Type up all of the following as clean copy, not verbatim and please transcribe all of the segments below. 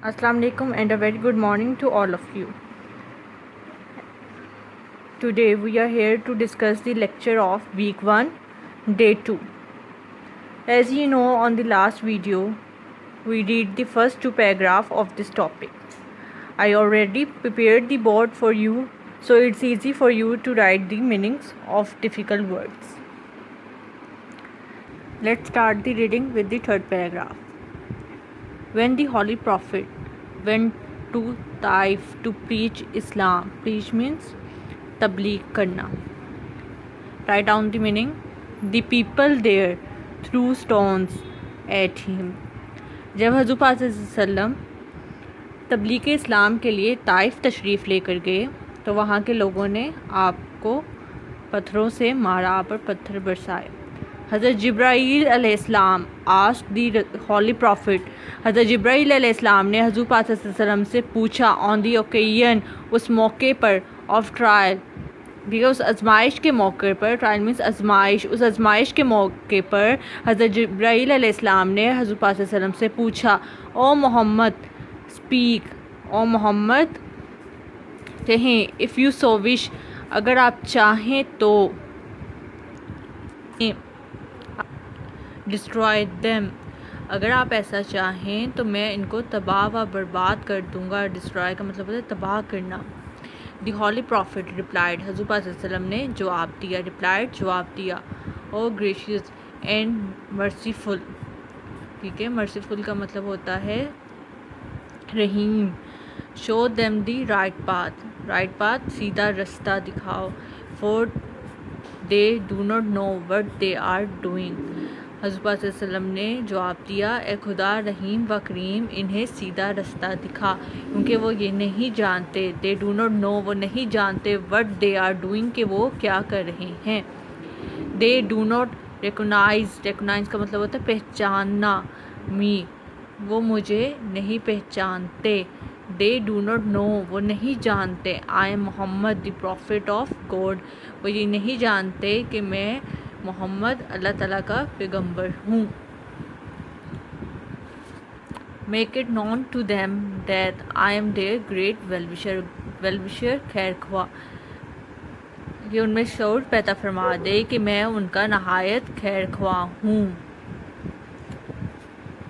Assalamu alaikum and a very good morning to all of you. Today we are here to discuss the lecture of week 1, day 2. As you know, on the last video, we read the first two paragraphs of this topic. I already prepared the board for you, so it's easy for you to write the meanings of difficult words. Let's start the reading with the third paragraph. When the Holy Prophet went to Taif to preach Islam, preach means tabligh karna. Write down the meaning. The people there threw stones at him. جب حضور پاک صلی اللہ علیہ وسلم تبلیغ اسلام کے لیے طائف تشریف لے کر گئے تو وہاں کے لوگوں نے آپ کو پتھروں سے مارا، آپ پر پتھر برسائے. حضرت جبرائیل علیہ السلام asked the Holy Prophet. حضرت جبرائیل علیہ السلام نے حضور پاک صلی اللہ علیہ وسلم سے پوچھا on the occasion، اس موقع پر of trial، اس آزمائش کے موقع پر. ٹرائل مینس آزمائش. اس آزمائش کے موقع پر حضرت جبرائیل علیہ السلام نے حضور پاک صلی اللہ علیہ وسلم سے پوچھا او محمد اسپیک، او محمد کہیں، اف یو سو وش، اگر آپ چاہیں تو، ڈسٹرائے دیم، اگر آپ ایسا چاہیں تو میں ان کو تباہ و برباد کر دوں گا. ڈسٹرائے کا مطلب ہوتا ہے تباہ کرنا. دی ہولی پروفٹ ریپلائڈ، حضور پاک صلی اللہ علیہ وسلم نے جواب دیا. ریپلائڈ جواب دیا. او گریشیس اینڈ مرسیفل، ٹھیک ہے، مرسیفل کا مطلب ہوتا ہے رحیم. Show them the right path, right path سیدھا رستہ دکھاؤ. For they do not know what they are doing. حضور پاک صلی اللہ علیہ وسلم نے جواب دیا اے خدا رحیم و کریم، انہیں سیدھا رستہ دکھا کیونکہ وہ یہ نہیں جانتے. دے ڈو ناٹ نو، وہ نہیں جانتے. وٹ دے آر ڈوئنگ، کہ وہ کیا کر رہے ہیں. They do not recognize, recognize کا مطلب ہوتا ہے پہچاننا. می، وہ مجھے نہیں پہچانتے. دے ڈو ناٹ نو، وہ نہیں جانتے. I am Muhammad the prophet of God, وہ یہ نہیں جانتے کہ میں محمد اللہ تعالیٰ کا پیغمبر ہوں. Make it known to them that I am their great well wisher, خیر خواہ. یہ ان میں شعور پیدا فرما دے کہ میں ان کا نہایت خیر خواہ ہوں.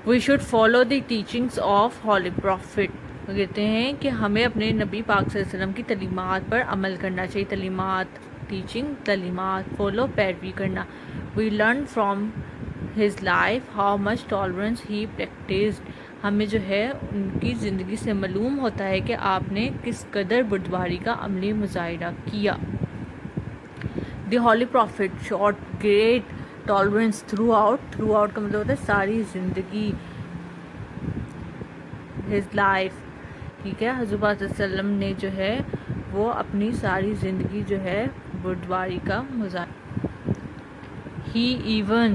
We should follow the teachings of holy prophet, وہ کہتے ہیں کہ ہمیں اپنے نبی پاک صلی اللہ علیہ وسلم کی تعلیمات پر عمل کرنا چاہیے. تعلیمات، ٹیچنگ، تعلیمات، فالو، پیروی کرنا. We learn from his life how much tolerance he practised, ہمیں جو ہے ان کی زندگی سے معلوم ہوتا ہے کہ آپ نے کس قدر بردباری کا عملی مظاہرہ کیا. The holy prophet showed great tolerance throughout, throughout کا مطلب ہوتا ہے ساری زندگی. ہز لائف، ٹھیک ہے، حضور پاک صلی اللہ علیہ وسلم نے جو ہے وہ اپنی ساری زندگی جو ہے بردباری کا مظاہرہ. He even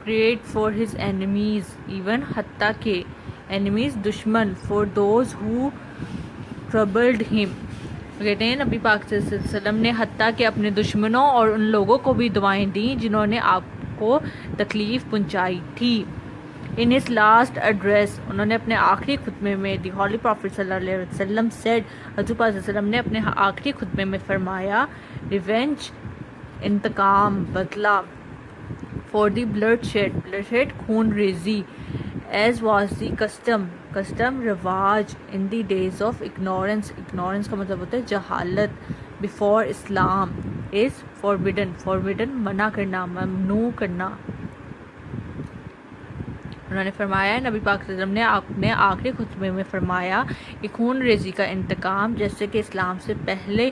prayed for his enemies, even حتیٰ کہ اینیمیز دشمن، فار دوز ہو ٹربلڈ ہم، کہتے ہیں نبی پاک صلی اللہ علیہ وسلم نے حتیٰ کہ اپنے دشمنوں اور ان لوگوں کو بھی دعائیں دیں جنہوں نے آپ کو تکلیف پہنچائی تھی. ان ہز لاسٹ ایڈریس، انہوں نے اپنے آخری خطبے میں، دی ہولی پروفٹ صلی اللہ علیہ وسلم سیڈ، حضور پاک صلی اللہ علیہ وسلم نے اپنے آخری خطبے میں فرمایا ریونج، انتقام، بدلہ. For the bloodshed, bloodshed خون ریزی. As was the custom, custom رواج. In the days of ignorance, ignorance کا مطلب ہوتا ہے جہالت. بیفور اسلام از فوربڈن، فوربڈن منع کرنا، ممنوع کرنا. انہوں نے فرمایا، نبی پاک صلی اللہ علیہ وسلم نے اپنے آخری خطبے میں فرمایا کہ خون ریزی کا انتقام جیسے کہ اسلام سے پہلے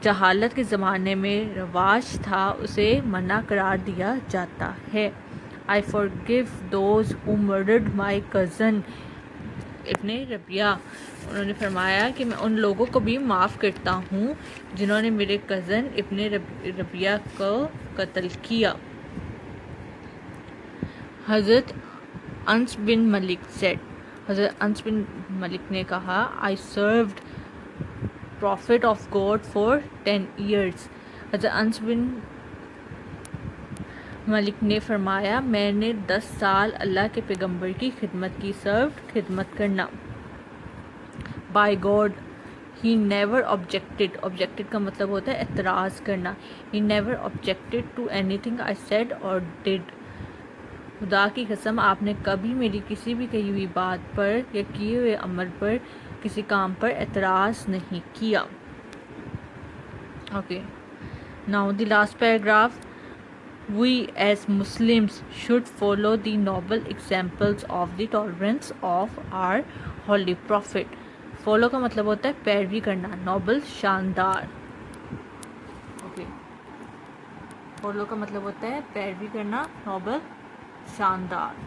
جہالت کے زمانے میں رواج تھا، اسے منع قرار دیا جاتا ہے. I forgive those who murdered my cousin. ابن ربیہ، انہوں نے فرمایا کہ میں ان لوگوں کو بھی معاف کرتا ہوں جنہوں نے میرے کزن ابن ربیہ کو قتل کیا. حضرت انس بن ملک said، حضرت انس بن ملک نے کہا I served prophet of God for 10 years. حضرت انس بن ملک نے فرمایا میں نے 10 سال اللہ کے پیغمبر کی خدمت کی، سروڈ خدمت کرنا. By God he never objected, objected کا مطلب ہوتا ہے اعتراض کرنا. He never objected to anything I said اور ڈڈ. خدا کی قسم آپ نے کبھی میری کسی بھی کہی ہوئی بات پر یا کیے ہوئے عمل پر، کسی کام پر اعتراض نہیں کیا. Okay, now the last paragraph. We as Muslims should follow the noble examples of the tolerance of our holy prophet. Follow کا مطلب ہوتا ہے پیروی کرنا، noble شاندار. اوکے، follow کا مطلب ہوتا ہے پیروی کرنا، noble شاندار.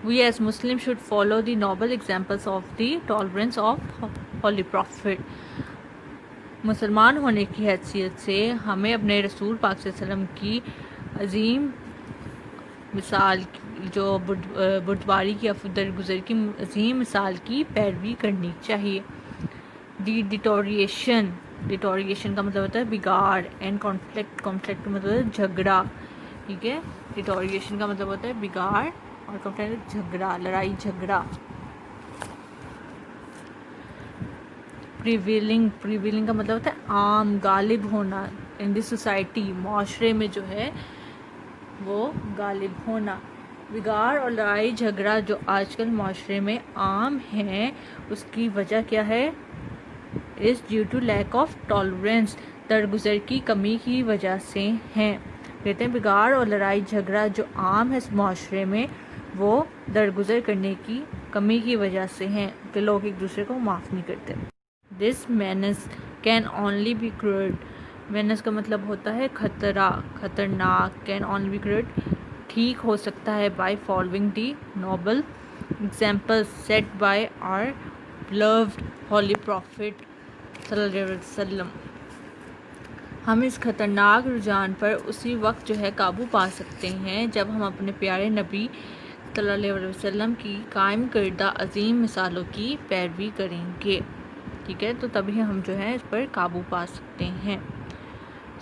We as Muslims should follow the noble examples of the tolerance of holy prophet. مسلمان ہونے کی حیثیت سے ہمیں اپنے رسول پاک صلی اللہ علیہ وسلم کی عظیم مثال، جو بردباری کی درگزر کی عظیم مثال کی پیروی کرنی چاہیے. ڈیٹوریشن کا مطلب ہوتا ہے بگاڑ. اینڈ کانفلکٹ کا مطلب ہے جھگڑا. ٹھیک ہے، ڈیٹوریشن کا مطلب ہوتا ہے بگاڑ اور کانفلکٹ جھگڑا، لڑائی جھگڑا. پریویلنگ کا مطلب ہوتا ہے عام، غالب ہونا. ان دی سوسائٹی، معاشرے میں جو ہے وہ غالب ہونا. بگاڑ اور لڑائی جھگڑا جو آج کل معاشرے میں عام ہیں، اس کی وجہ کیا ہے؟ Is due to lack of tolerance, درگزر کی کمی کی وجہ سے ہیں. کہتے ہیں بگاڑ اور لڑائی جھگڑا جو عام ہے معاشرے میں، وہ درگزر کرنے کی کمی کی وجہ سے ہیں کہ لوگ ایک دوسرے کو معاف نہیں کرتے. This menace can only be cured. menace کا مطلب ہوتا ہے خطرہ، خطرناک. can only be cured ٹھیک ہو سکتا ہے by following the noble examples set by our beloved holy prophet صلی اللہ علیہ وسلم. ہم اس خطرناک رجحان پر اسی وقت جو ہے قابو پا سکتے ہیں جب ہم اپنے پیارے نبی صلی اللہ علیہ وسلم کی قائم کردہ عظیم مثالوں کی پیروی کریں گے. ٹھیک ہے، تو تبھی ہم جو ہے اس پر قابو پا سکتے ہیں.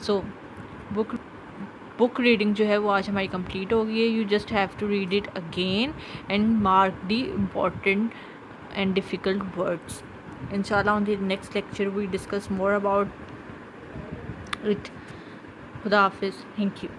سو بک ریڈنگ جو ہے وہ آج ہماری کمپلیٹ ہو گئی ہے. You just have to read it again and mark the important and difficult words. انشاءاللہ on the next lecture we discuss more about it. خدا حافظ. Thank you.